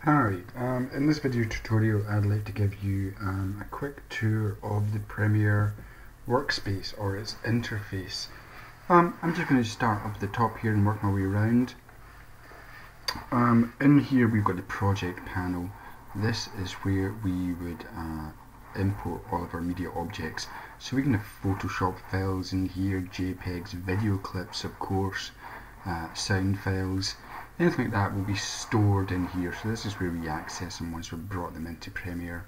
Hi, in this video tutorial I'd like to give you a quick tour of the Premiere workspace or its interface. I'm just going to start up at the top here and work my way around. In here we've got the project panel. This is where we would import all of our media objects. So we can have Photoshop files in here, JPEGs, video clips of course, sound files. Anything like that will be stored in here, so this is where we access them once we've brought them into Premiere.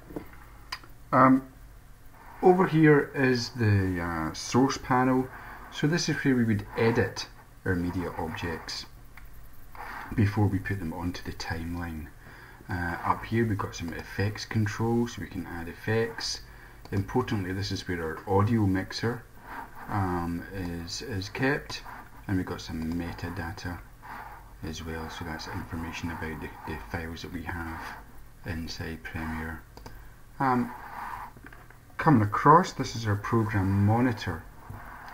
Over here is the source panel, so this is where we would edit our media objects before we put them onto the timeline. Up here we've got some effects controls, so we can add effects. Importantly, this is where our audio mixer is kept, and we've got some metadata as well, so that's information about the files that we have inside Premiere. Coming across, this is our program monitor,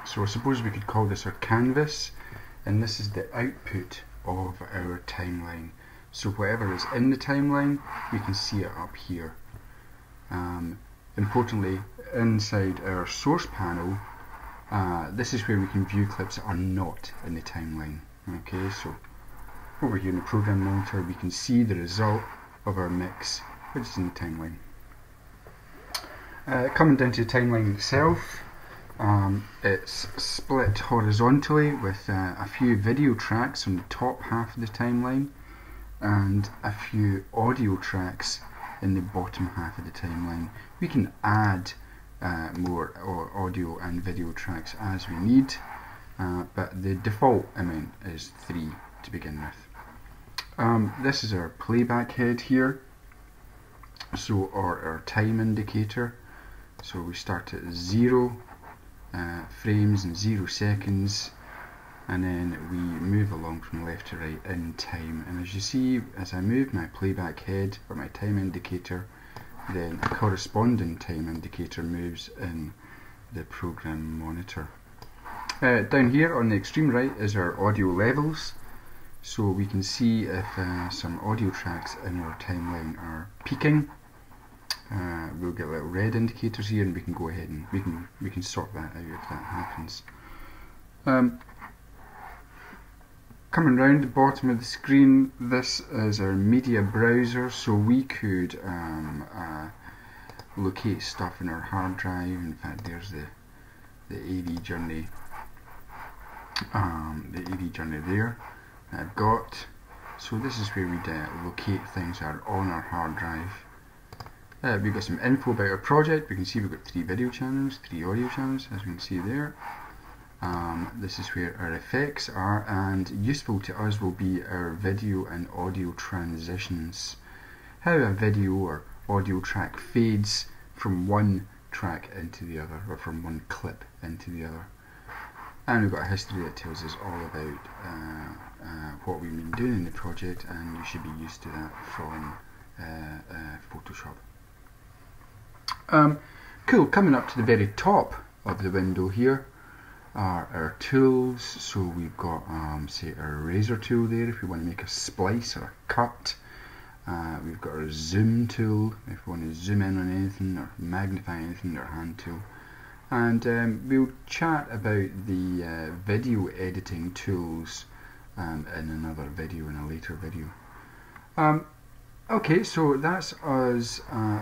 so I suppose we could call this our canvas, and this is the output of our timeline. So whatever is in the timeline, we can see it up here. Importantly, inside our source panel, this is where we can view clips that are not in the timeline. Okay, so over here in the program monitor we can see the result of our mix, which is in the timeline. Coming down to the timeline itself, it's split horizontally with a few video tracks on the top half of the timeline and a few audio tracks in the bottom half of the timeline. We can add more audio and video tracks as we need, but the default amount is 3 to begin with. This is our playback head here, so our time indicator. So we start at 0 frames and 0 seconds, and then we move along from left to right in time. And as you see, as I move my playback head or my time indicator, then a corresponding time indicator moves in the program monitor. Down here on the extreme right is our audio levels. So we can see if some audio tracks in our timeline are peaking. We'll get little red indicators here, and we can go ahead and we can sort that out if that happens. Coming round the bottom of the screen, this is our media browser, so we could locate stuff in our hard drive. In fact, there's the AV journey, there. I've got, so this is where we locate things that are on our hard drive. We've got some info about our project. We can see we've got 3 video channels, 3 audio channels, as we can see there. This is where our effects are, and useful to us will be our video and audio transitions. How a video or audio track fades from one track into the other, or from one clip into the other. And we've got a history that tells us all about what we've been doing in the project, and you should be used to that from Photoshop. Cool, coming up to the very top of the window here are our tools. So we've got say our razor tool there if we want to make a splice or a cut. We've got our zoom tool if we want to zoom in on anything or magnify anything, our hand tool. And we'll chat about the video editing tools in another video, in a later video. Okay, so that's us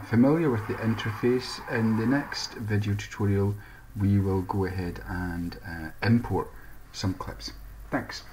familiar with the interface. In the next video tutorial we will go ahead and import some clips. Thanks.